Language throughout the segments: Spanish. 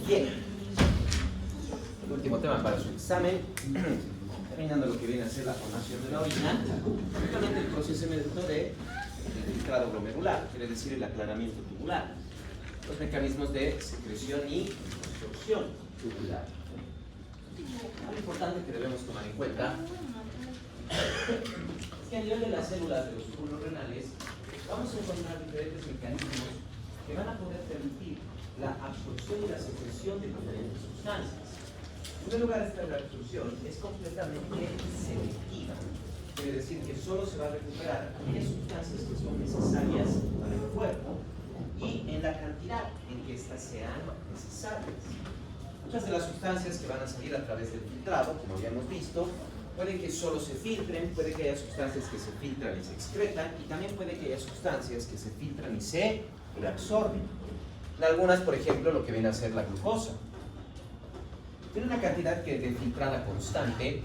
Bien, el último tema para su examen, terminando lo que viene a ser la formación de la orina, justamente el procesamiento de filtrado glomerular, quiere decir el aclaramiento tubular, los mecanismos de secreción y absorción tubular. Algo importante que debemos tomar en cuenta es que a nivel de las células de los túbulos renales vamos a encontrar diferentes mecanismos que van a poder permitir la absorción y la secreción de diferentes sustancias. En primer lugar, esta reabsorción es completamente selectiva. Quiere decir que solo se va a recuperar aquellas sustancias que son necesarias para el cuerpo y en la cantidad en que éstas sean necesarias. Muchas de las sustancias que van a salir a través del filtrado, como ya hemos visto, puede que solo se filtren, puede que haya sustancias que se filtran y se excretan, y también puede que haya sustancias que se filtran y se reabsorben. En algunas, por ejemplo, lo que viene a ser la glucosa. Tiene una cantidad de filtrada constante,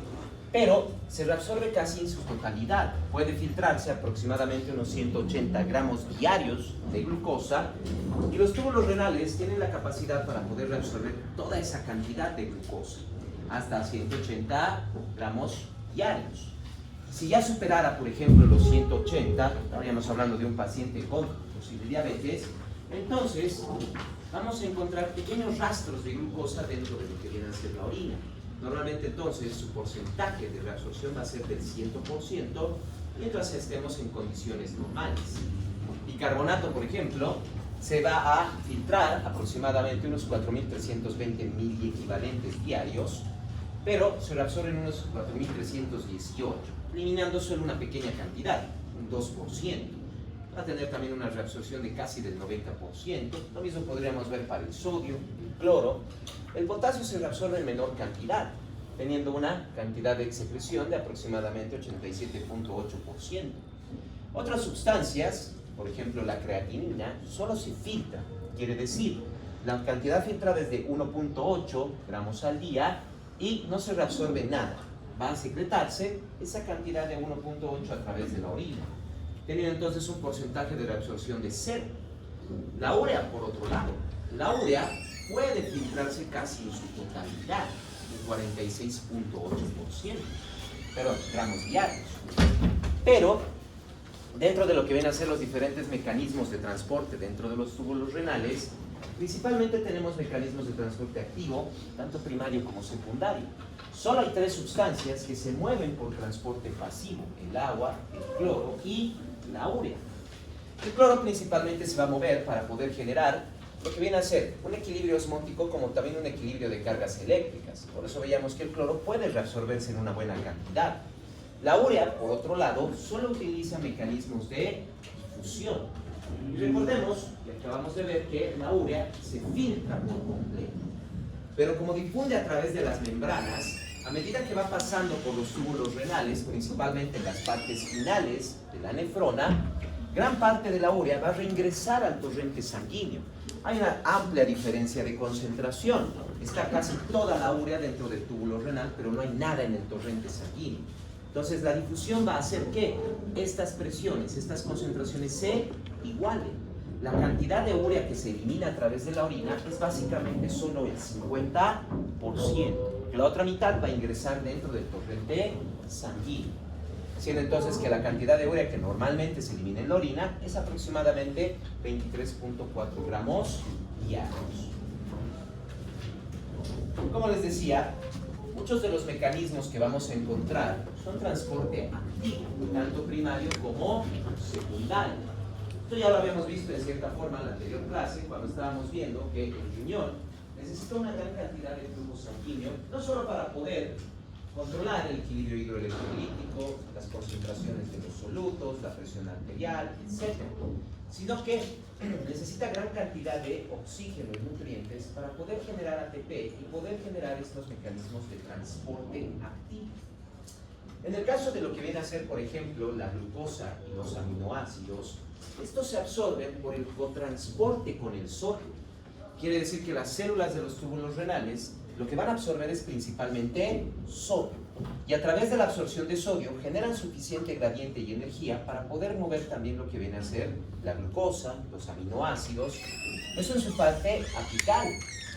pero se reabsorbe casi en su totalidad. Puede filtrarse aproximadamente unos 180 gramos diarios de glucosa, y los túbulos renales tienen la capacidad para poder reabsorber toda esa cantidad de glucosa, hasta 180 gramos diarios. Si ya superara, por ejemplo, los 180, estaríamos hablando de un paciente con posible diabetes, entonces vamos a encontrar pequeños rastros de glucosa dentro de lo que viene a ser la orina. Normalmente entonces su porcentaje de reabsorción va a ser del 100% mientras estemos en condiciones normales. Bicarbonato, por ejemplo, se va a filtrar aproximadamente unos 4.320 miliequivalentes diarios, pero se reabsorben unos 4.318, eliminando solo una pequeña cantidad, un 2%. Va a tener también una reabsorción de casi del 90%. Lo mismo podríamos ver para el sodio, el cloro. El potasio se reabsorbe en menor cantidad, teniendo una cantidad de secreción de aproximadamente 87.8%. Otras sustancias, por ejemplo la creatinina, solo se filtra. Quiere decir, la cantidad filtrada es de 1.8 gramos al día y no se reabsorbe nada. Va a secretarse esa cantidad de 1.8 a través de la orina, teniendo entonces un porcentaje de reabsorción de 0. La urea, por otro lado, la urea puede filtrarse casi en su totalidad, un 46.8%, pero gramos diarios. Pero dentro de lo que vienen a ser los diferentes mecanismos de transporte dentro de los túbulos renales, principalmente tenemos mecanismos de transporte activo, tanto primario como secundario. Solo hay 3 sustancias que se mueven por transporte pasivo: el agua, el cloro y la urea. El cloro principalmente se va a mover para poder generar lo que viene a ser un equilibrio osmótico, como también un equilibrio de cargas eléctricas. Por eso veíamos que el cloro puede reabsorberse en una buena cantidad. La urea, por otro lado, solo utiliza mecanismos de difusión. Y recordemos, y acabamos de ver, que la urea se filtra por completo. Pero como difunde a través de las membranas, a medida que va pasando por los túbulos renales, principalmente en las partes finales de la nefrona, gran parte de la urea va a reingresar al torrente sanguíneo. Hay una amplia diferencia de concentración. Está casi toda la urea dentro del túbulo renal, pero no hay nada en el torrente sanguíneo. Entonces la difusión va a hacer que estas presiones, estas concentraciones se igualen. La cantidad de urea que se elimina a través de la orina es básicamente solo el 50%, que la otra mitad va a ingresar dentro del torrente sanguíneo, siendo entonces que la cantidad de urea que normalmente se elimina en la orina es aproximadamente 23.4 gramos diarios. Como les decía, muchos de los mecanismos que vamos a encontrar son transporte activo, tanto primario como secundario. Esto ya lo habíamos visto en cierta forma en la anterior clase, cuando estábamos viendo que el riñón necesita una gran cantidad de flujo sanguíneo, no solo para poder controlar el equilibrio hidroelectrolítico, las concentraciones de los solutos, la presión arterial, etc., sino que necesita gran cantidad de oxígeno y nutrientes para poder generar ATP y poder generar estos mecanismos de transporte activo. En el caso de lo que viene a ser, por ejemplo, la glucosa y los aminoácidos, estos se absorben por el cotransporte con el sodio. Quiere decir que las células de los túbulos renales lo que van a absorber es principalmente sodio. Y a través de la absorción de sodio generan suficiente gradiente y energía para poder mover también lo que viene a ser la glucosa, los aminoácidos. Eso en su parte apical.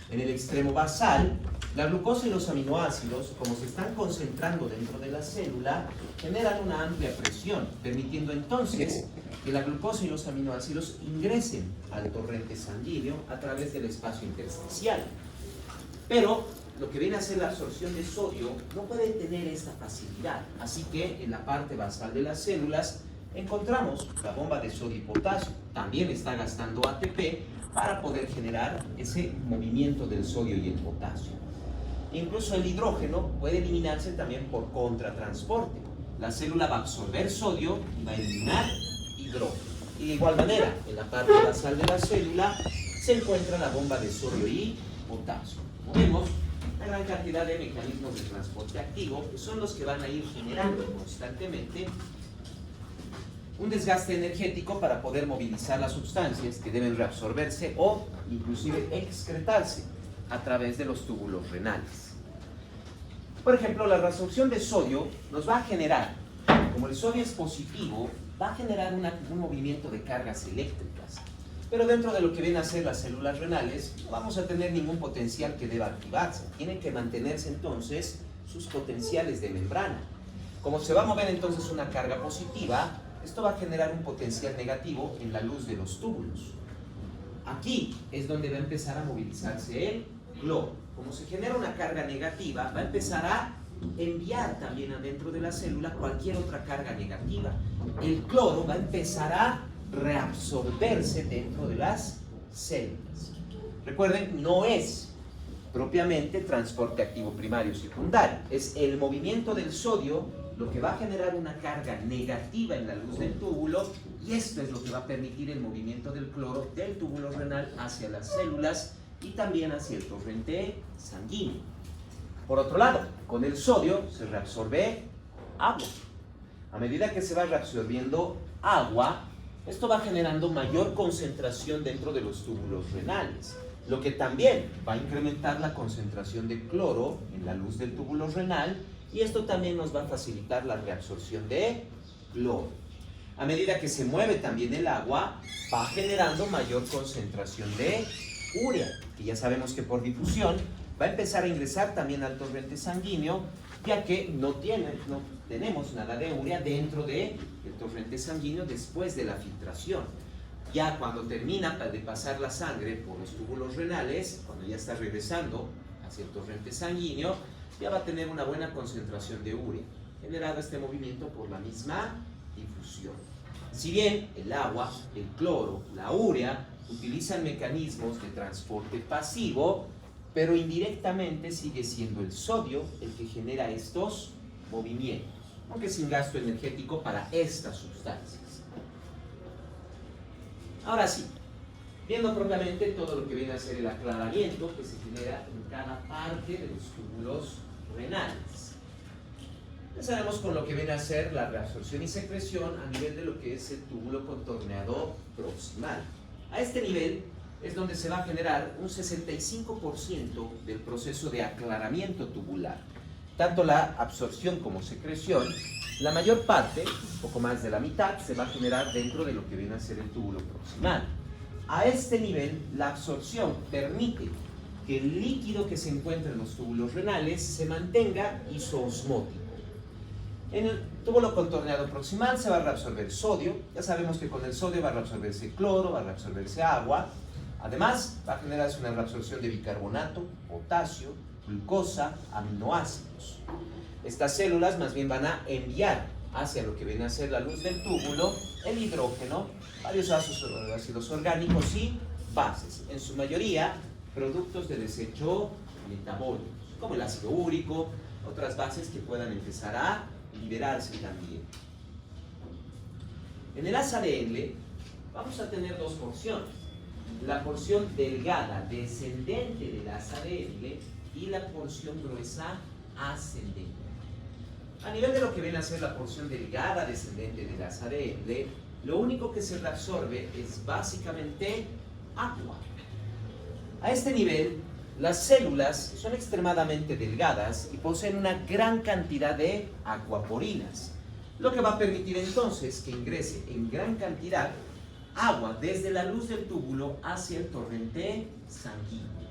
En el extremo basal, la glucosa y los aminoácidos, como se están concentrando dentro de la célula, generan una amplia presión, permitiendo entonces que la glucosa y los aminoácidos ingresen al torrente sanguíneo a través del espacio intersticial. Pero lo que viene a ser la absorción de sodio no puede tener esta facilidad, así que en la parte basal de las células encontramos la bomba de sodio y potasio. También está gastando ATP para poder generar ese movimiento del sodio y el potasio. Incluso el hidrógeno puede eliminarse también por contratransporte. La célula va a absorber sodio y va a eliminar hidrógeno. Y de igual manera, en la parte basal de la célula se encuentra la bomba de sodio y potasio. Vemos una gran cantidad de mecanismos de transporte activo que son los que van a ir generando constantemente un desgaste energético para poder movilizar las sustancias que deben reabsorberse o inclusive excretarse a través de los túbulos renales. Por ejemplo, la reabsorción de sodio nos va a generar, como el sodio es positivo, va a generar un movimiento de cargas eléctricas. Pero dentro de lo que vienen a ser las células renales, no vamos a tener ningún potencial que deba activarse. Tienen que mantenerse entonces sus potenciales de membrana. Como se va a mover entonces una carga positiva, esto va a generar un potencial negativo en la luz de los túbulos. Aquí es donde va a empezar a movilizarse el cloro. Como se genera una carga negativa, va a empezar a enviar también adentro de la célula cualquier otra carga negativa. El cloro va a empezar a reabsorberse dentro de las células. Recuerden, no es propiamente transporte activo primario o secundario, es el movimiento del sodio lo que va a generar una carga negativa en la luz del túbulo, y esto es lo que va a permitir el movimiento del cloro del túbulo renal hacia las células y también hacia el torrente sanguíneo. Por otro lado, con el sodio se reabsorbe agua. A medida que se va reabsorbiendo agua, esto va generando mayor concentración dentro de los túbulos renales, lo que también va a incrementar la concentración de cloro en la luz del túbulo renal, y esto también nos va a facilitar la reabsorción de cloro. A medida que se mueve también el agua, va generando mayor concentración de urea, que ya sabemos que por difusión va a empezar a ingresar también al torrente sanguíneo, ya que no tenemos nada de urea dentro del torrente sanguíneo después de la filtración. Ya cuando termina de pasar la sangre por los túbulos renales, cuando ya está regresando hacia el torrente sanguíneo, ya va a tener una buena concentración de urea, generado este movimiento por la misma difusión. Si bien el agua, el cloro, la urea utilizan mecanismos de transporte pasivo, pero indirectamente sigue siendo el sodio el que genera estos movimientos, aunque sin gasto energético para estas sustancias. Ahora sí, viendo propiamente todo lo que viene a ser el aclaramiento que se genera en cada parte de los túbulos renales. Empezaremos con lo que viene a ser la reabsorción y secreción a nivel de lo que es el túbulo contorneado proximal. A este nivel es donde se va a generar un 65% del proceso de aclaramiento tubular. Tanto la absorción como secreción, la mayor parte, un poco más de la mitad, se va a generar dentro de lo que viene a ser el túbulo proximal. A este nivel, la absorción permite que el líquido que se encuentra en los túbulos renales se mantenga isoosmótico. En el túbulo contorneado proximal se va a reabsorber sodio. Ya sabemos que con el sodio va a reabsorberse cloro, va a reabsorberse agua. Además, va a generarse una reabsorción de bicarbonato, potasio, glucosa, aminoácidos. Estas células más bien van a enviar hacia lo que viene a ser la luz del túbulo el hidrógeno, varios ácidos orgánicos y bases, en su mayoría productos de desecho metabólicos, como el ácido úrico, otras bases que puedan empezar a liberarse también. En el ASADL vamos a tener dos porciones: la porción delgada descendente del ASADL y la porción gruesa ascendente. A nivel de lo que viene a ser la porción delgada descendente del ASADL, lo único que se reabsorbe es básicamente agua. A este nivel, las células son extremadamente delgadas y poseen una gran cantidad de acuaporinas, lo que va a permitir entonces que ingrese en gran cantidad agua desde la luz del túbulo hacia el torrente sanguíneo.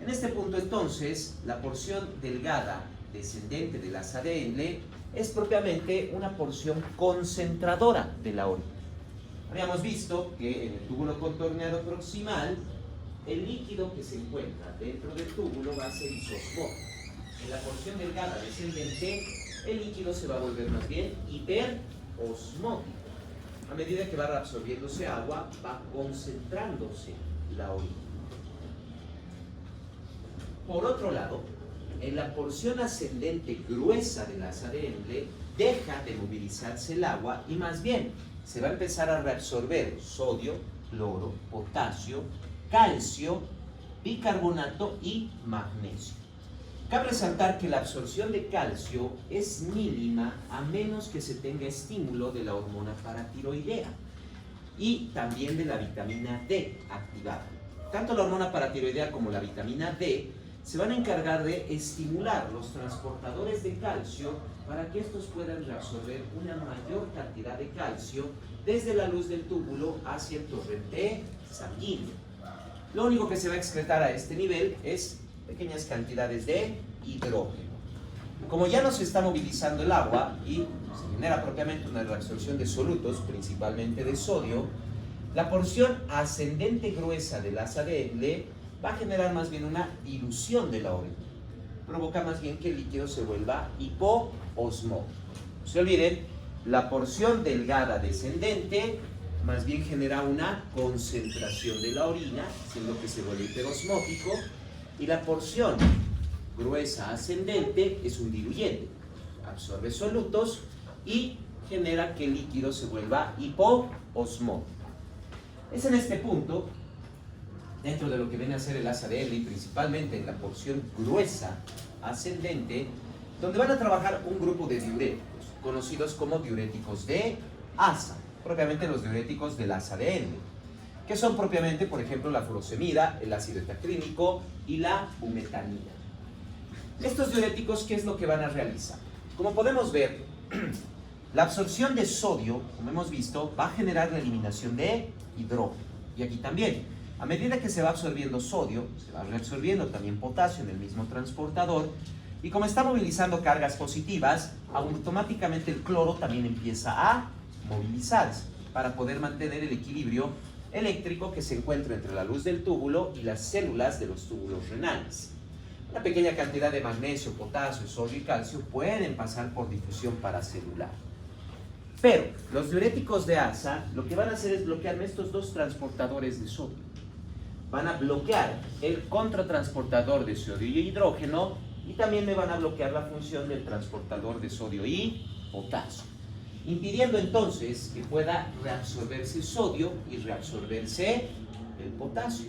En este punto entonces, la porción delgada descendente del asa de Henle es propiamente una porción concentradora de la orina. Habíamos visto que en el túbulo contorneado proximal, el líquido que se encuentra dentro del túbulo va a ser isosmótico. En la porción delgada descendente, el líquido se va a volver más bien hiperosmótico. A medida que va reabsorbiéndose agua, va concentrándose la orina. Por otro lado, en la porción ascendente gruesa del asa de Henle, deja de movilizarse el agua y más bien se va a empezar a reabsorber sodio, cloro, potasio, calcio, bicarbonato y magnesio. Cabe resaltar que la absorción de calcio es mínima a menos que se tenga estímulo de la hormona paratiroidea y también de la vitamina D activada. Tanto la hormona paratiroidea como la vitamina D se van a encargar de estimular los transportadores de calcio para que estos puedan reabsorber una mayor cantidad de calcio desde la luz del túbulo hacia el torrente sanguíneo. Lo único que se va a excretar a este nivel es pequeñas cantidades de hidrógeno. Como ya no se está movilizando el agua y se genera propiamente una reabsorción de solutos, principalmente de sodio, la porción ascendente gruesa del asa de Henle va a generar más bien una dilución de la orina. Provoca más bien que el líquido se vuelva hipoosmótico. No se olviden, la porción delgada descendente más bien genera una concentración de la orina, siendo que se vuelve hiperosmótico, y la porción gruesa ascendente es un diluyente, absorbe solutos y genera que el líquido se vuelva hipoosmótico. Es en este punto, dentro de lo que viene a ser el asa de Henle, y principalmente en la porción gruesa ascendente, donde van a trabajar un grupo de diuréticos, conocidos como diuréticos de asa, propiamente los diuréticos del asa de Henle, que son propiamente, por ejemplo, la furosemida, el ácido heptacrínico y la bumetanida. Estos diuréticos, ¿qué es lo que van a realizar? Como podemos ver, la absorción de sodio, como hemos visto, va a generar la eliminación de hidrógeno. Y aquí también, a medida que se va absorbiendo sodio, se va reabsorbiendo también potasio en el mismo transportador, y como está movilizando cargas positivas, automáticamente el cloro también empieza a movilizarse para poder mantener el equilibrio eléctrico que se encuentra entre la luz del túbulo y las células de los túbulos renales. Una pequeña cantidad de magnesio, potasio, sodio y calcio pueden pasar por difusión paracelular. Pero los diuréticos de asa lo que van a hacer es bloquearme estos dos transportadores de sodio. Van a bloquear el contratransportador de sodio y hidrógeno y también me van a bloquear la función del transportador de sodio y potasio, impidiendo entonces que pueda reabsorberse sodio y reabsorberse el potasio.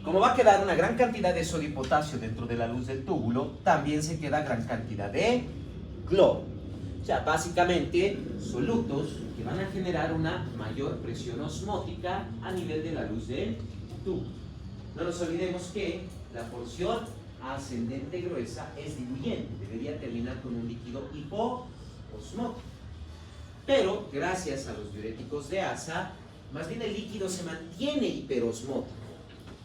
Como va a quedar una gran cantidad de sodio y potasio dentro de la luz del túbulo, también se queda gran cantidad de cloro. O sea, básicamente solutos que van a generar una mayor presión osmótica a nivel de la luz del túbulo. No nos olvidemos que la porción ascendente gruesa es diluyente, debería terminar con un líquido hipoosmótico. Pero gracias a los diuréticos de asa, más bien el líquido se mantiene hiperosmótico.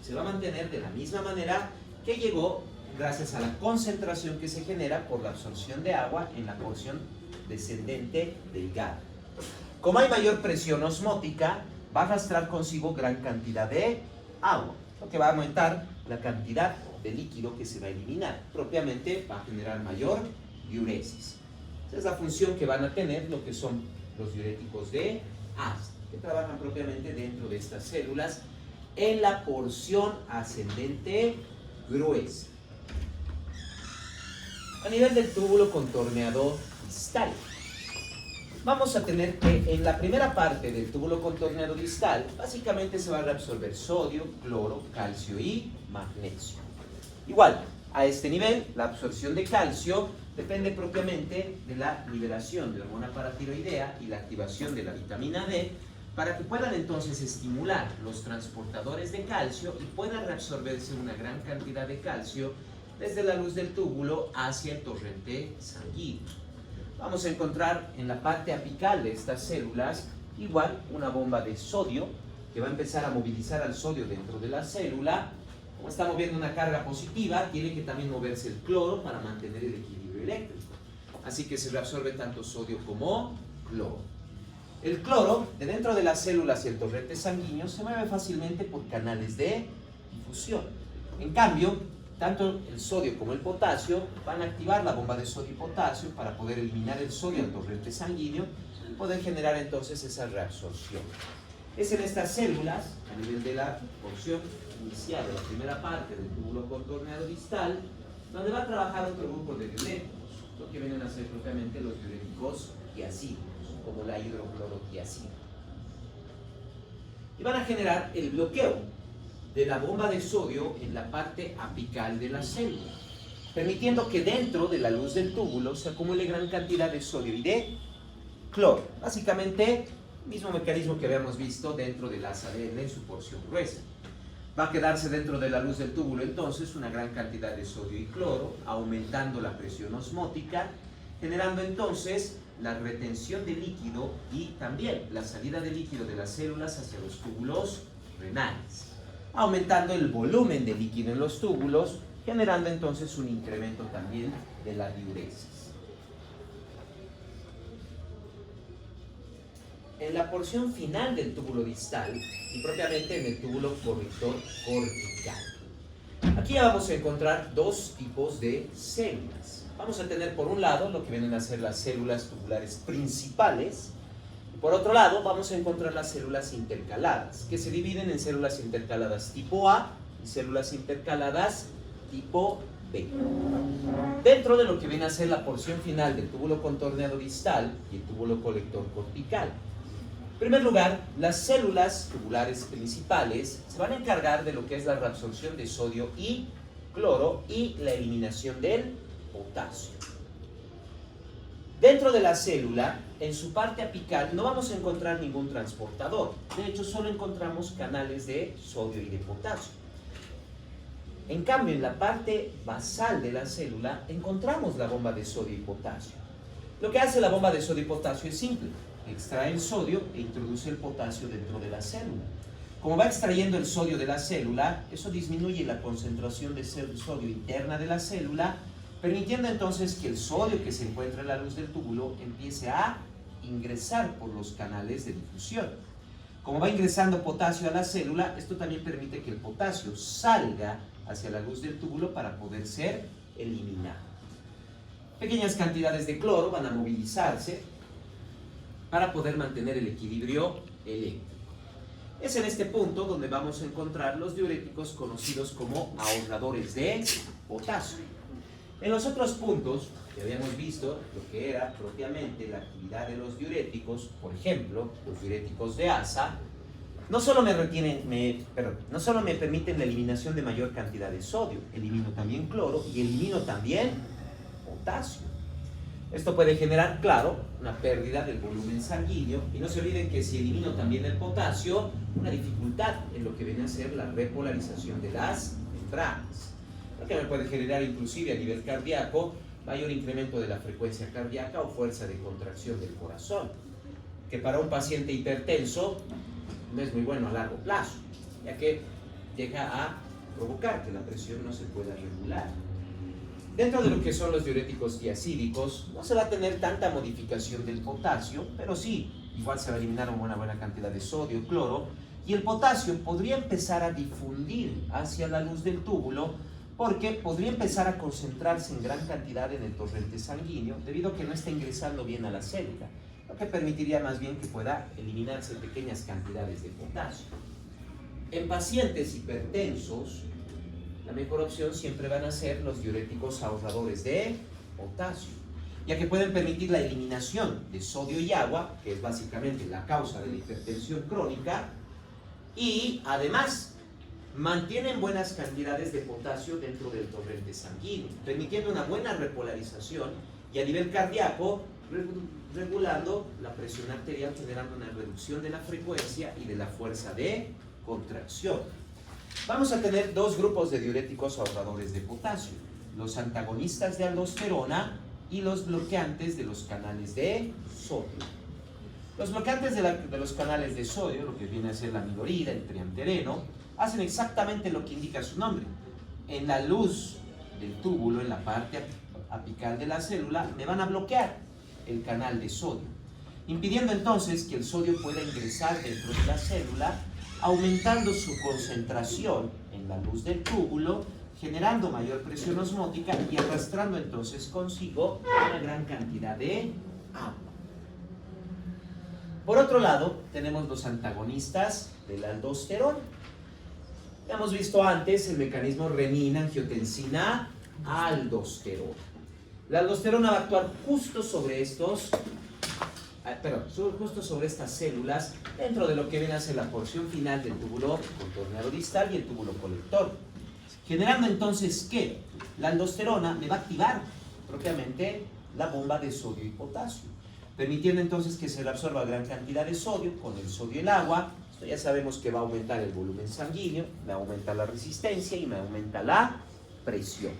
Se va a mantener de la misma manera que llegó gracias a la concentración que se genera por la absorción de agua en la porción descendente delgada. Como hay mayor presión osmótica, va a arrastrar consigo gran cantidad de agua, lo que va a aumentar la cantidad de líquido que se va a eliminar. Propiamente va a generar mayor diuresis. Esa es la función que van a tener lo que son los diuréticos de asa, que trabajan propiamente dentro de estas células en la porción ascendente gruesa. A nivel del túbulo contorneado distal, vamos a tener que en la primera parte del túbulo contorneado distal, básicamente se va a reabsorber sodio, cloro, calcio y magnesio. Igual, a este nivel, la absorción de calcio depende propiamente de la liberación de la hormona paratiroidea y la activación de la vitamina D, para que puedan entonces estimular los transportadores de calcio y pueda reabsorberse una gran cantidad de calcio desde la luz del túbulo hacia el torrente sanguíneo. Vamos a encontrar en la parte apical de estas células igual una bomba de sodio que va a empezar a movilizar al sodio dentro de la célula Como está moviendo una carga positiva, tiene que también moverse el cloro para mantener el equilibrio eléctrico. Así que se reabsorbe tanto sodio como cloro. El cloro, de dentro de las células y el torrente sanguíneo, se mueve fácilmente por canales de difusión. En cambio, tanto el sodio como el potasio van a activar la bomba de sodio y potasio para poder eliminar el sodio al torrente sanguíneo y poder generar entonces esa reabsorción. Es en estas células, a nivel de la porción inicial de la primera parte del túbulo contorneado distal, donde va a trabajar otro grupo de diuréticos, lo que vienen a ser propiamente los diuréticos tiazídicos, como la hidroclorotiazida. Y van a generar el bloqueo de la bomba de sodio en la parte apical de la célula, permitiendo que dentro de la luz del túbulo se acumule gran cantidad de sodio y de cloro. Básicamente, el mismo mecanismo que habíamos visto dentro del ADN en su porción gruesa. Va a quedarse dentro de la luz del túbulo entonces una gran cantidad de sodio y cloro, aumentando la presión osmótica, generando entonces la retención de líquido y también la salida de líquido de las células hacia los túbulos renales, aumentando el volumen de líquido en los túbulos, generando entonces un incremento también de la diuresis. En la porción final del túbulo distal y propiamente en el túbulo corrector cortical. Aquí ya vamos a encontrar dos tipos de células. Vamos a tener por un lado lo que vienen a ser las células tubulares principales y por otro lado vamos a encontrar las células intercaladas, que se dividen en células intercaladas tipo A y células intercaladas tipo B. Dentro de lo que viene a ser la porción final del túbulo contorneado distal y el túbulo colector cortical. En primer lugar, las células tubulares principales se van a encargar de lo que es la reabsorción de sodio y cloro y la eliminación del potasio. Dentro de la célula, en su parte apical, no vamos a encontrar ningún transportador. De hecho, solo encontramos canales de sodio y de potasio. En cambio, en la parte basal de la célula, encontramos la bomba de sodio y potasio. Lo que hace la bomba de sodio y potasio es simple. Extrae el sodio e introduce el potasio dentro de la célula. Como va extrayendo el sodio de la célula, eso disminuye la concentración de sodio interna de la célula, permitiendo entonces que el sodio que se encuentra en la luz del túbulo empiece a ingresar por los canales de difusión. Como va ingresando potasio a la célula, esto también permite que el potasio salga hacia la luz del túbulo para poder ser eliminado. Pequeñas cantidades de cloro van a movilizarse para poder mantener el equilibrio eléctrico. Es en este punto donde vamos a encontrar los diuréticos conocidos como ahorradores de potasio. En los otros puntos que habíamos visto lo que era propiamente la actividad de los diuréticos, por ejemplo, los diuréticos de asa, no solo me permiten la eliminación de mayor cantidad de sodio, elimino también cloro y elimino también potasio. Esto puede generar, claro, una pérdida del volumen sanguíneo y no se olviden que si elimino también el potasio, una dificultad en lo que viene a ser la repolarización de las membranas, lo que me puede generar inclusive a nivel cardíaco mayor incremento de la frecuencia cardíaca o fuerza de contracción del corazón, que para un paciente hipertenso no es muy bueno a largo plazo, ya que llega a provocar que la presión no se pueda regular. Dentro de lo que son los diuréticos tiazídicos, no se va a tener tanta modificación del potasio, pero sí, igual se va a eliminar una buena cantidad de sodio, cloro, y el potasio podría empezar a difundir hacia la luz del túbulo, porque podría empezar a concentrarse en gran cantidad en el torrente sanguíneo, debido a que no está ingresando bien a la célula, lo que permitiría más bien que pueda eliminarse pequeñas cantidades de potasio. En pacientes hipertensos, la mejor opción siempre van a ser los diuréticos ahorradores de potasio, ya que pueden permitir la eliminación de sodio y agua, que es básicamente la causa de la hipertensión crónica, y además mantienen buenas cantidades de potasio dentro del torrente sanguíneo, permitiendo una buena repolarización y a nivel cardíaco regulando la presión arterial, generando una reducción de la frecuencia y de la fuerza de contracción. Vamos a tener dos grupos de diuréticos ahorradores de potasio, los antagonistas de aldosterona y los bloqueantes de los canales de sodio. Los bloqueantes de los canales de sodio, lo que viene a ser la amilorida, el triamtereno, hacen exactamente lo que indica su nombre. En la luz del túbulo, en la parte apical de la célula, me van a bloquear el canal de sodio, impidiendo entonces que el sodio pueda ingresar dentro de la célula, aumentando su concentración en la luz del túbulo, generando mayor presión osmótica y arrastrando entonces consigo una gran cantidad de agua. Por otro lado, tenemos los antagonistas de la aldosterona. Ya hemos visto antes el mecanismo renina-angiotensina-aldosterona. La aldosterona va a actuar justo sobre justo sobre estas células dentro de lo que viene a ser la porción final del túbulo contorneado distal y el túbulo colector. Generando entonces que la aldosterona me va a activar propiamente la bomba de sodio y potasio, permitiendo entonces que se le absorba gran cantidad de sodio. Con el sodio y el agua, esto ya sabemos que va a aumentar el volumen sanguíneo, me aumenta la resistencia y me aumenta la presión.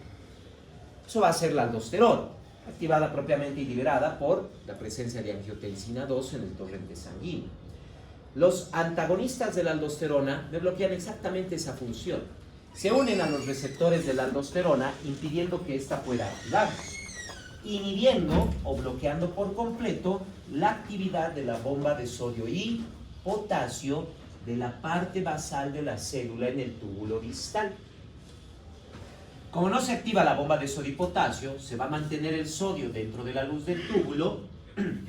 Eso va a ser la aldosterona, activada propiamente y liberada por la presencia de angiotensina 2 en el torrente sanguíneo. Los antagonistas de la aldosterona me bloquean exactamente esa función. Se unen a los receptores de la aldosterona, impidiendo que ésta pueda activarse, inhibiendo o bloqueando por completo la actividad de la bomba de sodio y potasio de la parte basal de la célula en el túbulo distal. Como no se activa la bomba de sodio y potasio, se va a mantener el sodio dentro de la luz del túbulo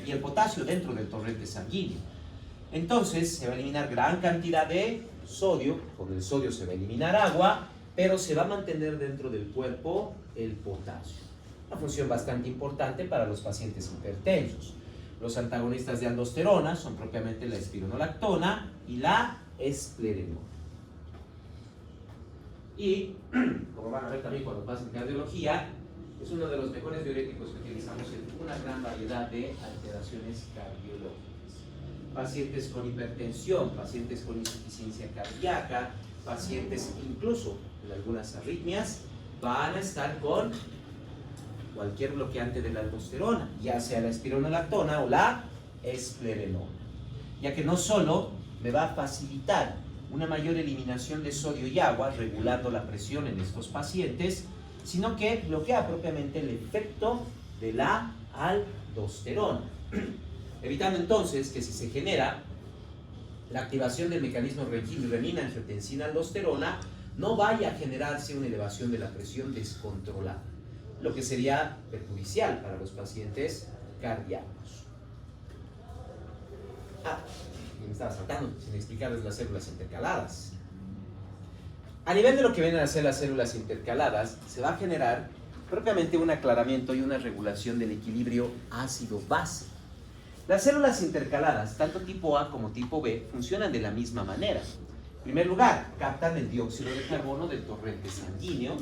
y el potasio dentro del torrente sanguíneo. Entonces se va a eliminar gran cantidad de sodio, con el sodio se va a eliminar agua, pero se va a mantener dentro del cuerpo el potasio. Una función bastante importante para los pacientes hipertensos. Los antagonistas de aldosterona son propiamente la espironolactona y la esclerenona. Y, como van a ver también cuando pasen cardiología, es uno de los mejores diuréticos que utilizamos en una gran variedad de alteraciones cardiológicas. Pacientes con hipertensión, pacientes con insuficiencia cardíaca, pacientes incluso en algunas arritmias, van a estar con cualquier bloqueante de la aldosterona, ya sea la espironolactona o la esclerenona, ya que no solo me va a facilitar una mayor eliminación de sodio y agua, regulando la presión en estos pacientes, sino que bloquea propiamente el efecto de la aldosterona, evitando entonces que si se genera la activación del mecanismo renina-angiotensina-aldosterona, no vaya a generarse una elevación de la presión descontrolada, lo que sería perjudicial para los pacientes cardíacos. Me estaba saltando sin explicarles las células intercaladas. A nivel de lo que vienen a ser las células intercaladas, se va a generar propiamente un aclaramiento y una regulación del equilibrio ácido-base. Las células intercaladas, tanto tipo A como tipo B, funcionan de la misma manera. En primer lugar, captan el dióxido de carbono del torrente sanguíneo.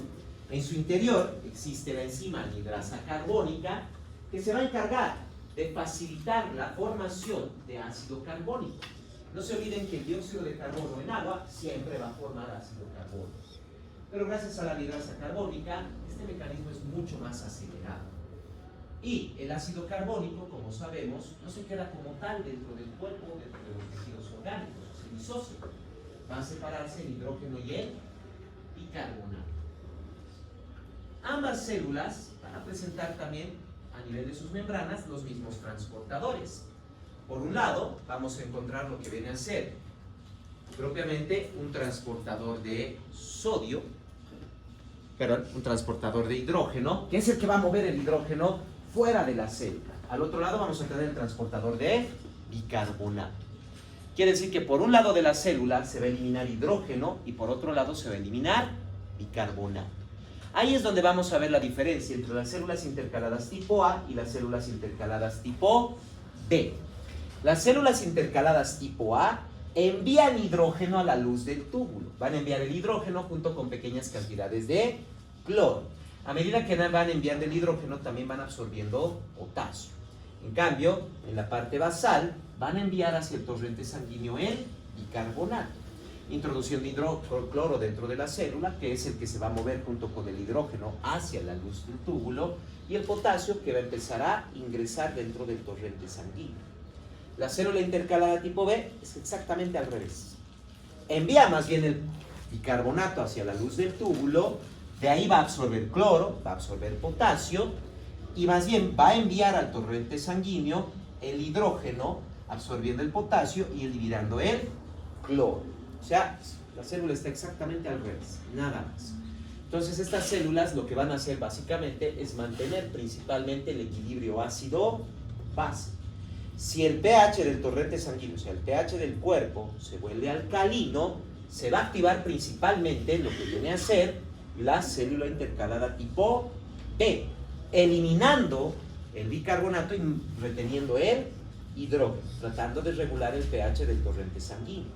En su interior existe la enzima anhidrasa carbónica que se va a encargar de facilitar la formación de ácido carbónico. No se olviden que el dióxido de carbono en agua siempre va a formar ácido carbónico. Pero gracias a la anhidrasa carbónica, este mecanismo es mucho más acelerado. Y el ácido carbónico, como sabemos, no se queda como tal dentro del cuerpo, dentro de los tejidos orgánicos, se disocia. Va a separarse el hidrógeno y el bicarbonato. Ambas células van a presentar también a nivel de sus membranas los mismos transportadores. Por un lado, vamos a encontrar lo que viene a ser propiamente un transportador de sodio, un transportador de hidrógeno, que es el que va a mover el hidrógeno fuera de la célula. Al otro lado vamos a tener el transportador de bicarbonato. Quiere decir que por un lado de la célula se va a eliminar hidrógeno y por otro lado se va a eliminar bicarbonato. Ahí es donde vamos a ver la diferencia entre las células intercaladas tipo A y las células intercaladas tipo B. Las células intercaladas tipo A envían hidrógeno a la luz del túbulo. Van a enviar el hidrógeno junto con pequeñas cantidades de cloro. A medida que van enviando el hidrógeno, también van absorbiendo potasio. En cambio, en la parte basal, van a enviar hacia el torrente sanguíneo el bicarbonato, introduciendo cloro dentro de la célula, que es el que se va a mover junto con el hidrógeno hacia la luz del túbulo, y el potasio que va a empezar a ingresar dentro del torrente sanguíneo. La célula intercalada tipo B es exactamente al revés. Envía más bien el bicarbonato hacia la luz del túbulo, de ahí va a absorber cloro, va a absorber potasio, y más bien va a enviar al torrente sanguíneo el hidrógeno, absorbiendo el potasio y eliminando el cloro. O sea, la célula está exactamente al revés, nada más. Entonces estas células lo que van a hacer básicamente es mantener principalmente el equilibrio ácido-base. Si el pH del torrente sanguíneo, o sea el pH del cuerpo, se vuelve alcalino, se va a activar principalmente lo que viene a ser la célula intercalada tipo B, eliminando el bicarbonato y reteniendo el hidrógeno, tratando de regular el pH del torrente sanguíneo.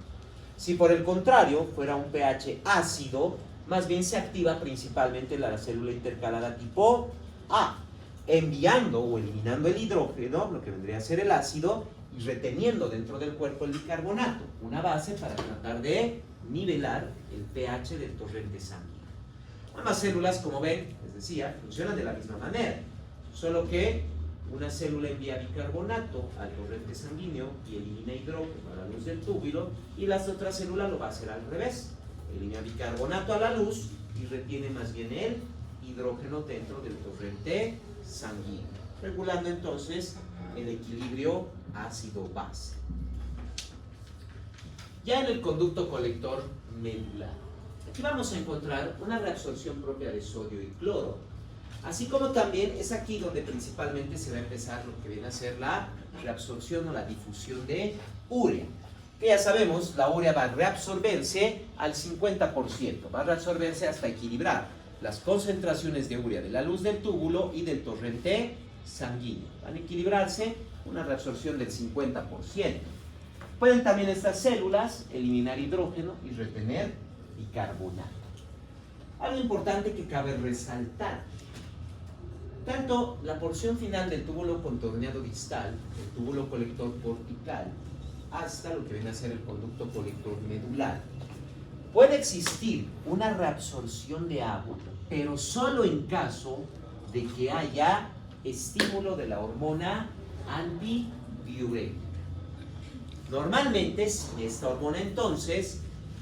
Si por el contrario fuera un pH ácido, más bien se activa principalmente la célula intercalada tipo A, enviando o eliminando el hidrógeno, lo que vendría a ser el ácido, y reteniendo dentro del cuerpo el bicarbonato, una base para tratar de nivelar el pH del torrente sanguíneo. Ambas células, como ven, les decía, funcionan de la misma manera, solo que una célula envía bicarbonato al torrente sanguíneo y elimina hidrógeno a la luz del túbulo, y la otra célula lo va a hacer al revés, elimina bicarbonato a la luz y retiene más bien el hidrógeno dentro del torrente sanguíneo, regulando entonces el equilibrio ácido-base. Ya en el conducto colector medular, aquí vamos a encontrar una reabsorción propia de sodio y cloro, así como también es aquí donde principalmente se va a empezar lo que viene a ser la reabsorción o la difusión de urea, que ya sabemos, la urea va a reabsorberse al 50%, va a reabsorberse hasta equilibrar las concentraciones de urea de la luz del túbulo y del torrente sanguíneo. Van a equilibrarse, una reabsorción del 50%. Pueden también estas células eliminar hidrógeno y retener bicarbonato. Algo importante que cabe resaltar: tanto la porción final del túbulo contorneado distal, el túbulo colector cortical, hasta lo que viene a ser el conducto colector medular, puede existir una reabsorción de agua, pero solo en caso de que haya estímulo de la hormona antidiurética. Normalmente, sin esta hormona, entonces,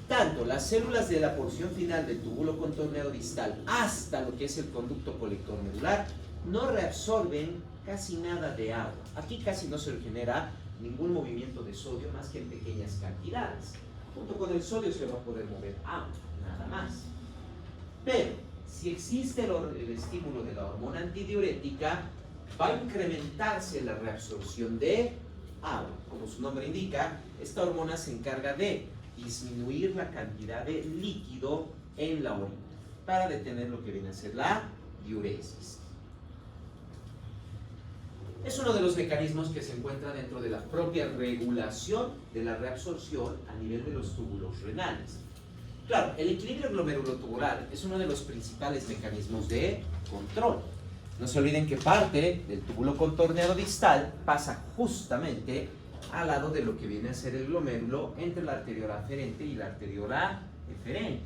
tanto las células de la porción final del túbulo contorneado distal hasta lo que es el conducto colector medular no reabsorben casi nada de agua. Aquí casi no se genera ningún movimiento de sodio más que en pequeñas cantidades. Junto con el sodio se va a poder mover agua, nada más. Pero si existe el estímulo de la hormona antidiurética, va a incrementarse la reabsorción de agua. Como su nombre indica, esta hormona se encarga de disminuir la cantidad de líquido en la orina para detener lo que viene a ser la diuresis. Es uno de los mecanismos que se encuentra dentro de la propia regulación de la reabsorción a nivel de los túbulos renales. Claro, el equilibrio glomerulotubular es uno de los principales mecanismos de control. No se olviden que parte del túbulo contorneado distal pasa justamente al lado de lo que viene a ser el glomérulo entre la arteriola aferente y la arteriola eferente.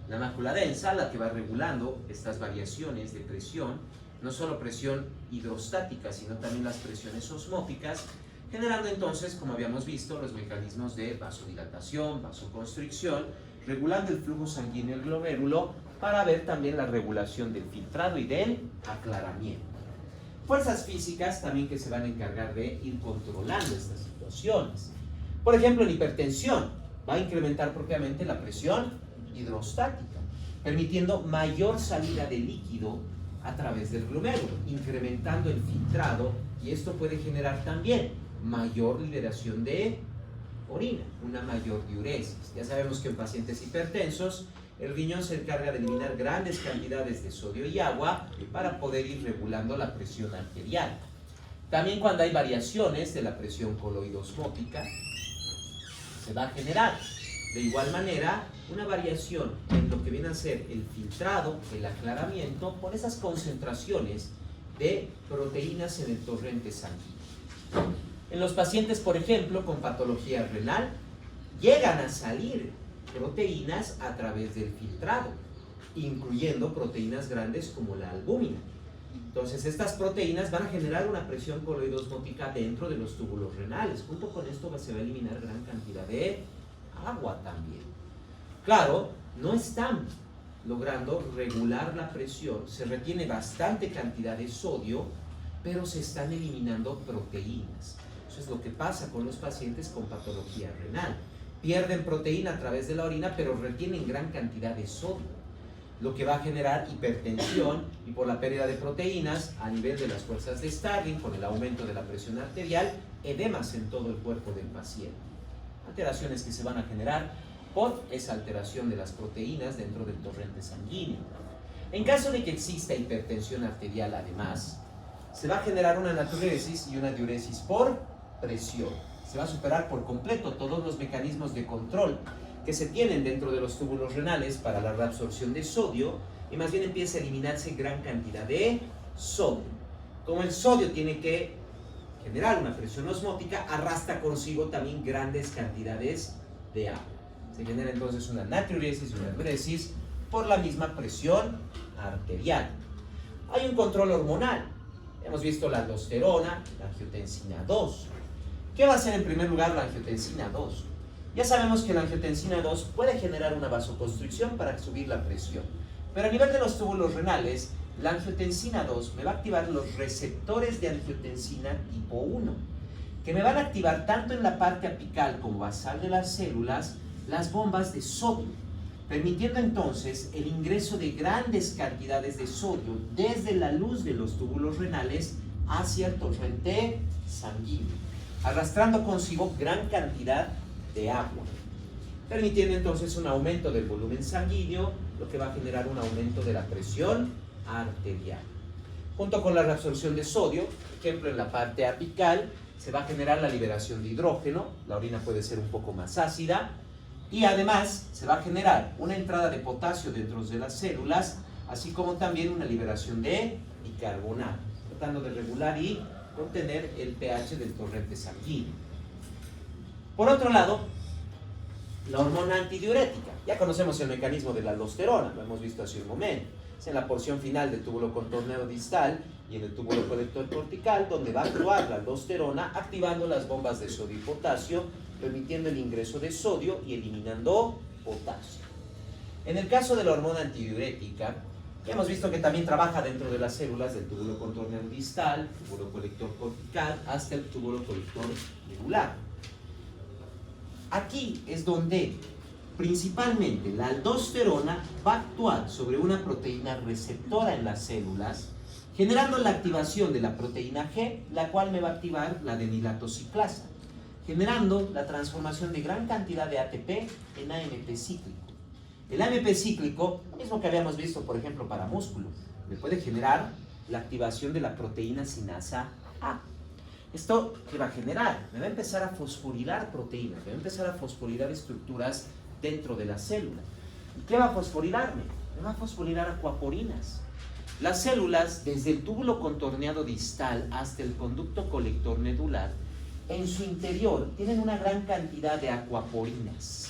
La mácula densa, la que va regulando estas variaciones de presión, no solo presión hidrostática, sino también las presiones osmóticas, generando entonces, como habíamos visto, los mecanismos de vasodilatación, vasoconstricción, regulando el flujo sanguíneo del glomérulo para ver también la regulación del filtrado y del aclaramiento. Fuerzas físicas también que se van a encargar de ir controlando estas situaciones. Por ejemplo, en hipertensión va a incrementar propiamente la presión hidrostática, permitiendo mayor salida de líquido a través del glomérulo, incrementando el filtrado, y esto puede generar también mayor liberación de orina, una mayor diuresis. Ya sabemos que en pacientes hipertensos el riñón se encarga de eliminar grandes cantidades de sodio y agua para poder ir regulando la presión arterial. También cuando hay variaciones de la presión coloidosmótica se va a generar de igual manera una variación en lo que viene a ser el filtrado, el aclaramiento por esas concentraciones de proteínas en el torrente sanguíneo. En los pacientes, por ejemplo, con patología renal, llegan a salir proteínas a través del filtrado, incluyendo proteínas grandes como la albúmina. Entonces, estas proteínas van a generar una presión coloidosmótica dentro de los túbulos renales. Junto con esto se va a eliminar gran cantidad de agua también. Claro, no están logrando regular la presión, se retiene bastante cantidad de sodio, pero se están eliminando proteínas. Eso es lo que pasa con los pacientes con patología renal. Pierden proteína a través de la orina, pero retienen gran cantidad de sodio, lo que va a generar hipertensión y por la pérdida de proteínas a nivel de las fuerzas de Starling, con el aumento de la presión arterial, edemas en todo el cuerpo del paciente. Alteraciones que se van a generar por esa alteración de las proteínas dentro del torrente sanguíneo. En caso de que exista hipertensión arterial, además, se va a generar una natriuresis y una diuresis por presión. Se va a superar por completo todos los mecanismos de control que se tienen dentro de los túbulos renales para la reabsorción de sodio y más bien empieza a eliminarse gran cantidad de sodio. Como el sodio tiene que generar una presión osmótica, arrastra consigo también grandes cantidades de agua. Se genera entonces una natriuresis y una diuresis por la misma presión arterial. Hay un control hormonal. Hemos visto la aldosterona, la angiotensina 2. ¿Qué va a hacer en primer lugar la angiotensina 2? Ya sabemos que la angiotensina 2 puede generar una vasoconstricción para subir la presión, pero a nivel de los túbulos renales, la angiotensina 2 me va a activar los receptores de angiotensina tipo 1, que me van a activar tanto en la parte apical como basal de las células las bombas de sodio, permitiendo entonces el ingreso de grandes cantidades de sodio desde la luz de los túbulos renales hacia el torrente sanguíneo, arrastrando consigo gran cantidad de agua, permitiendo entonces un aumento del volumen sanguíneo, lo que va a generar un aumento de la presión arterial. Junto con la reabsorción de sodio, por ejemplo en la parte apical, se va a generar la liberación de hidrógeno, la orina puede ser un poco más ácida, y además se va a generar una entrada de potasio dentro de las células, así como también una liberación de bicarbonato, tratando de regular y contener el pH del torrente sanguíneo. Por otro lado, la hormona antidiurética. Ya conocemos el mecanismo de la aldosterona, lo hemos visto hace un momento. Es en la porción final del túbulo contorneado distal y en el túbulo colector cortical, donde va a actuar la aldosterona activando las bombas de sodio y potasio, permitiendo el ingreso de sodio y eliminando potasio. En el caso de la hormona antidiurética, hemos visto que también trabaja dentro de las células del túbulo contorneado distal, túbulo colector cortical, hasta el túbulo colector medular. Aquí es donde principalmente la aldosterona va a actuar sobre una proteína receptora en las células, generando la activación de la proteína G, la cual me va a activar la adenilatociclasa, generando la transformación de gran cantidad de ATP en AMP cíclico. El AMP cíclico, mismo que habíamos visto por ejemplo para músculo, me puede generar la activación de la proteína sinasa A. ¿Esto qué va a generar? Me va a empezar a fosforilar proteínas, me va a empezar a fosforilar estructuras dentro de la célula. ¿Y qué va a fosforilarme? Me va a fosforilar acuaporinas. Las células, desde el túbulo contorneado distal hasta el conducto colector medular, en su interior tienen una gran cantidad de acuaporinas,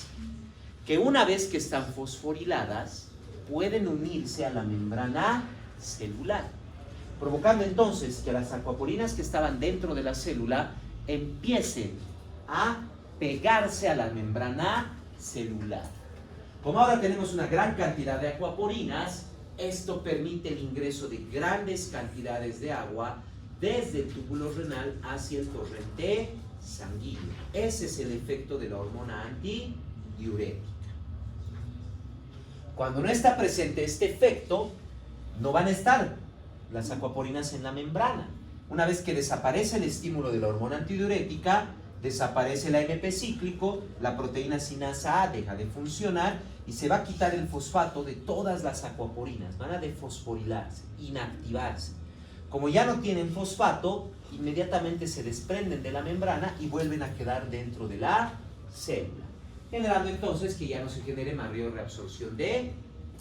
que una vez que están fosforiladas, pueden unirse a la membrana celular, provocando entonces que las acuaporinas que estaban dentro de la célula empiecen a pegarse a la membrana celular. Como ahora tenemos una gran cantidad de acuaporinas, esto permite el ingreso de grandes cantidades de agua desde el túbulo renal hacia el torrente sanguíneo. Ese es el efecto de la hormona antidiurética. Cuando no está presente este efecto, no van a estar las acuaporinas en la membrana. Una vez que desaparece el estímulo de la hormona antidiurética, desaparece el AMP cíclico, la proteína sinasa A deja de funcionar y se va a quitar el fosfato de todas las acuaporinas, van a defosforilarse, inactivarse. Como ya no tienen fosfato, inmediatamente se desprenden de la membrana y vuelven a quedar dentro de la célula, generando entonces que ya no se genere mayor reabsorción de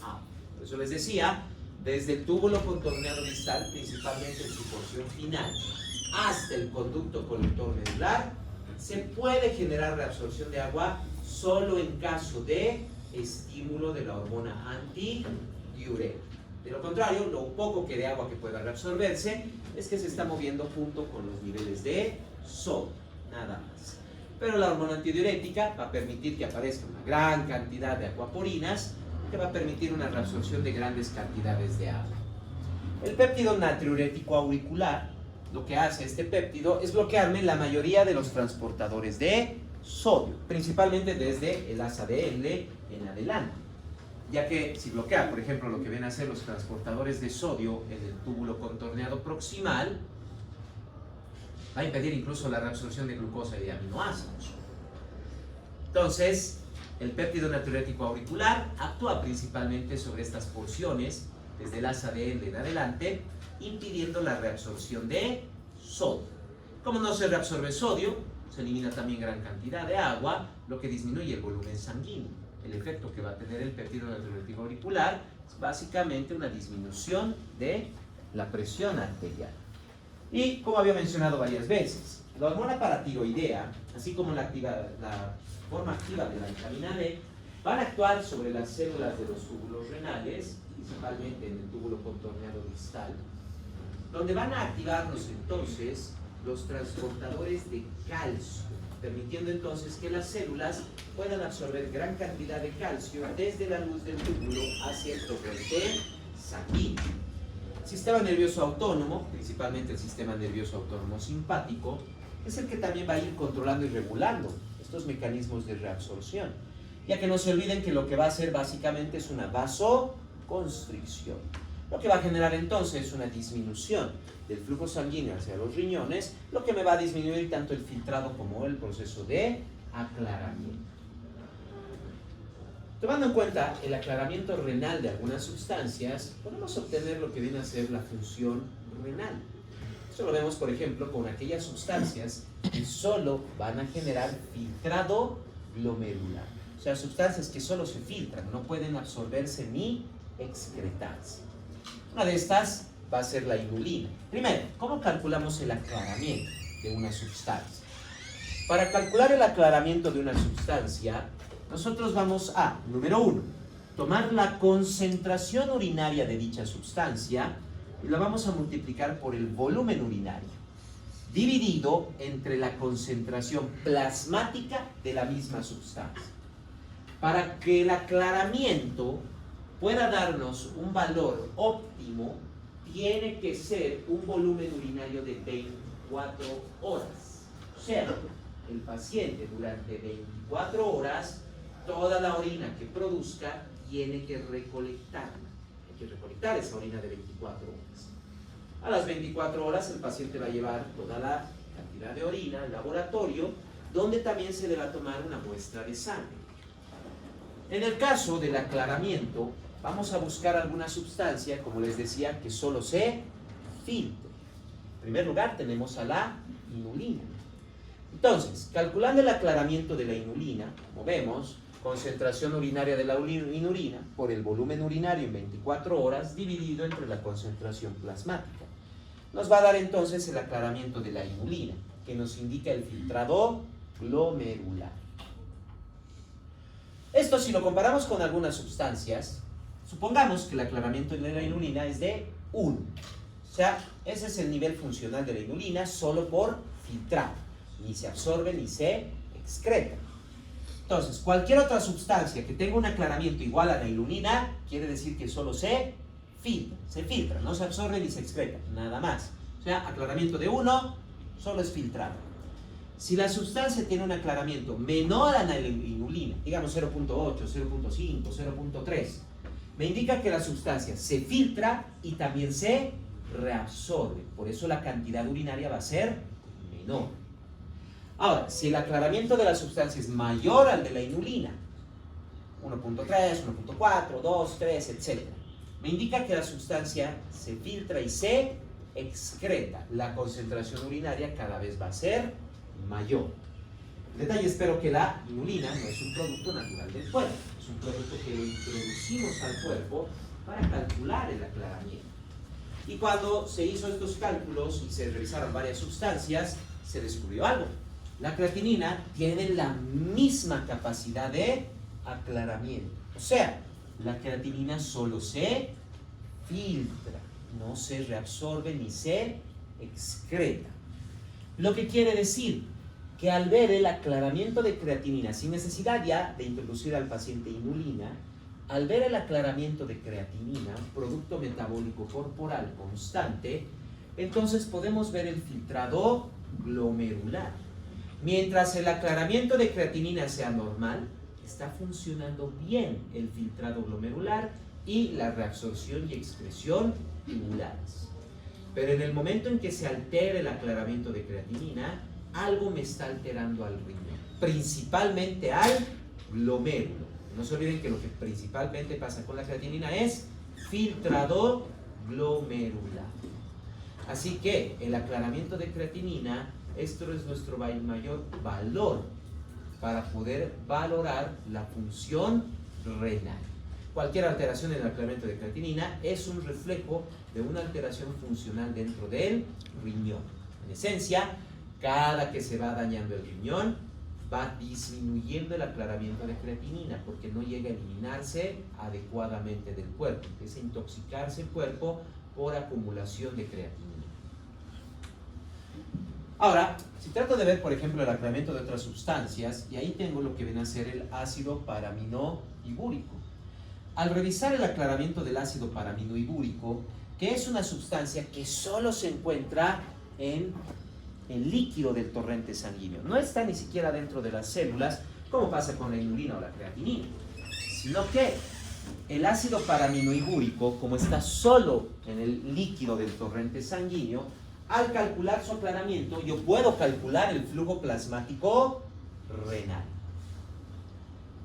agua. Por eso les decía, desde el túbulo contorneado distal, principalmente en su porción final, hasta el conducto colector medular, se puede generar reabsorción de agua solo en caso de estímulo de la hormona antidiurética. De lo contrario, lo poco que de agua que pueda reabsorberse es que se está moviendo junto con los niveles de sodio, nada más. Pero la hormona antidiurética va a permitir que aparezca una gran cantidad de acuaporinas que va a permitir una reabsorción de grandes cantidades de agua. El péptido natriurético auricular, lo que hace este péptido es bloquearme la mayoría de los transportadores de sodio, principalmente desde el asa de L en adelante, ya que si bloquea, por ejemplo, lo que vienen a ser los transportadores de sodio en el túbulo contorneado proximal, va a impedir incluso la reabsorción de glucosa y de aminoácidos. Entonces, el péptido natriurético auricular actúa principalmente sobre estas porciones, desde el asa de L en adelante, impidiendo la reabsorción de sodio. Como no se reabsorbe sodio, se elimina también gran cantidad de agua, lo que disminuye el volumen sanguíneo. El efecto que va a tener el péptido natriurético auricular es básicamente una disminución de la presión arterial. Y como había mencionado varias veces, la hormona paratiroidea, así como la forma activa de la vitamina D, van a actuar sobre las células de los túbulos renales, principalmente en el túbulo contorneado distal, donde van a activarnos entonces los transportadores de calcio, permitiendo entonces que las células puedan absorber gran cantidad de calcio desde la luz del túbulo hacia el torrente sanguíneo. El sistema nervioso autónomo, principalmente el sistema nervioso autónomo simpático, es el que también va a ir controlando y regulando estos mecanismos de reabsorción, ya que no se olviden que lo que va a hacer básicamente es una vasoconstricción, lo que va a generar entonces una disminución del flujo sanguíneo hacia los riñones, lo que me va a disminuir tanto el filtrado como el proceso de aclaramiento. Tomando en cuenta el aclaramiento renal de algunas sustancias, podemos obtener lo que viene a ser la función renal. Esto lo vemos, por ejemplo, con aquellas sustancias que solo van a generar filtrado glomerular. O sea, sustancias que solo se filtran, no pueden absorberse ni excretarse. Una de estas va a ser la inulina. Primero, ¿cómo calculamos el aclaramiento de una sustancia? Para calcular el aclaramiento de una sustancia, nosotros vamos a, número 1, tomar la concentración urinaria de dicha sustancia y la vamos a multiplicar por el volumen urinario, dividido entre la concentración plasmática de la misma sustancia. Para que el aclaramiento pueda darnos un valor óptimo, tiene que ser un volumen urinario de 24 horas. O sea, el paciente durante 24 horas, toda la orina que produzca tiene que recolectarla. Hay que recolectar esa orina de 24 horas. A las 24 horas el paciente va a llevar toda la cantidad de orina al laboratorio, donde también se le va a tomar una muestra de sangre. En el caso del aclaramiento, vamos a buscar alguna sustancia, como les decía, que solo se filtre. En primer lugar tenemos a la inulina. Entonces, calculando el aclaramiento de la inulina, como vemos, concentración urinaria de la inulina por el volumen urinario en 24 horas dividido entre la concentración plasmática. Nos va a dar entonces el aclaramiento de la inulina, que nos indica el filtrado glomerular. Esto, si lo comparamos con algunas sustancias, supongamos que el aclaramiento de la inulina es de 1. O sea, ese es el nivel funcional de la inulina solo por filtrar. Ni se absorbe ni se excreta. Entonces, cualquier otra sustancia que tenga un aclaramiento igual a la inulina, quiere decir que solo se filtra, no se absorbe ni se excreta, nada más. O sea, aclaramiento de 1, solo es filtrado. Si la sustancia tiene un aclaramiento menor a la inulina, digamos 0.8, 0.5, 0.3, me indica que la sustancia se filtra y también se reabsorbe. Por eso la cantidad urinaria va a ser menor. Ahora, si el aclaramiento de la sustancia es mayor al de la inulina, 1.3, 1.4, 2, 3, etc., me indica que la sustancia se filtra y se excreta. La concentración urinaria cada vez va a ser mayor. Detalle, espero que la inulina no es un producto natural del cuerpo, es un producto que lo introducimos al cuerpo para calcular el aclaramiento. Y cuando se hizo estos cálculos y se revisaron varias sustancias, se descubrió algo. La creatinina tiene la misma capacidad de aclaramiento. O sea, la creatinina solo se filtra, no se reabsorbe ni se excreta. Lo que quiere decir que al ver el aclaramiento de creatinina sin necesidad ya de introducir al paciente inulina, al ver el aclaramiento de creatinina, producto metabólico corporal constante, entonces podemos ver el filtrado glomerular. Mientras el aclaramiento de creatinina sea normal, está funcionando bien el filtrado glomerular y la reabsorción y excreción tubulares. Pero en el momento en que se altere el aclaramiento de creatinina, algo me está alterando al riñón, principalmente al glomérulo. No se olviden que lo que principalmente pasa con la creatinina es filtrado glomerular. Así que el aclaramiento de creatinina, esto es nuestro mayor valor para poder valorar la función renal. Cualquier alteración en el aclaramiento de creatinina es un reflejo de una alteración funcional dentro del riñón. En esencia, cada que se va dañando el riñón, va disminuyendo el aclaramiento de creatinina porque no llega a eliminarse adecuadamente del cuerpo. Empieza a intoxicarse el cuerpo por acumulación de creatinina. Ahora, si trato de ver, por ejemplo, el aclaramiento de otras sustancias, y ahí tengo lo que viene a ser el ácido paraminoibúrico. Al revisar el aclaramiento del ácido paraminoibúrico, que es una sustancia que solo se encuentra en el líquido del torrente sanguíneo, no está ni siquiera dentro de las células, como pasa con la inulina o la creatinina, sino que el ácido paraminoibúrico, como está solo en el líquido del torrente sanguíneo, al calcular su aclaramiento, yo puedo calcular el flujo plasmático renal.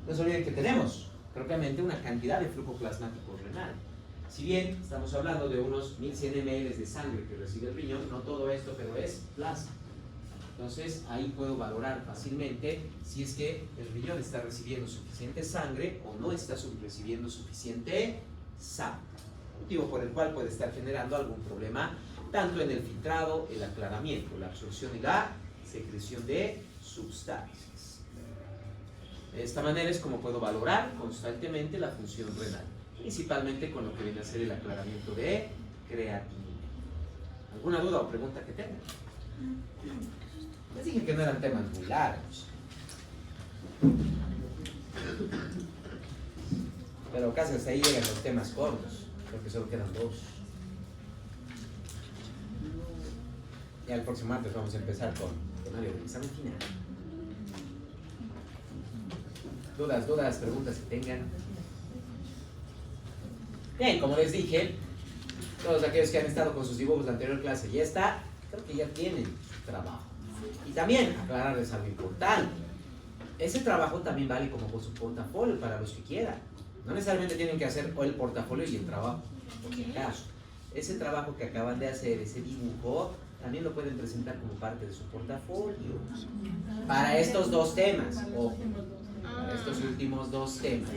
No se olviden que tenemos propiamente una cantidad de flujo plasmático renal. Si bien estamos hablando de unos 1100 ml de sangre que recibe el riñón, no todo esto, pero es plasma. Entonces ahí puedo valorar fácilmente si es que el riñón está recibiendo suficiente sangre o no está recibiendo suficiente sangre, motivo por el cual puede estar generando algún problema tanto en el filtrado, el aclaramiento, la absorción y la secreción de sustancias. De esta manera es como puedo valorar constantemente la función renal, principalmente con lo que viene a ser el aclaramiento de creatinina. ¿Alguna duda o pregunta que tengan? Les dije que no eran temas muy largos, pero casi hasta ahí llegan los temas cortos, porque solo quedan dos. Ya el próximo martes vamos a empezar con el temario del examen final. Dudas, preguntas que tengan. Bien, como les dije, todos aquellos que han estado con sus dibujos de la anterior clase y esta, creo que ya tienen su trabajo. Y también aclararles algo importante. Ese trabajo también vale como por su portafolio para los que quieran. No necesariamente tienen que hacer el portafolio y el trabajo. Por si acaso, ese trabajo que acaban de hacer, ese dibujo, también lo pueden presentar como parte de su portafolio. Para estos dos temas, ojo, para estos últimos dos temas.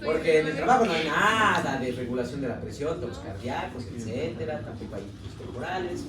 Porque en el trabajo no hay nada de regulación de la presión, de los cardíacos, etcétera, tampoco hay corporales.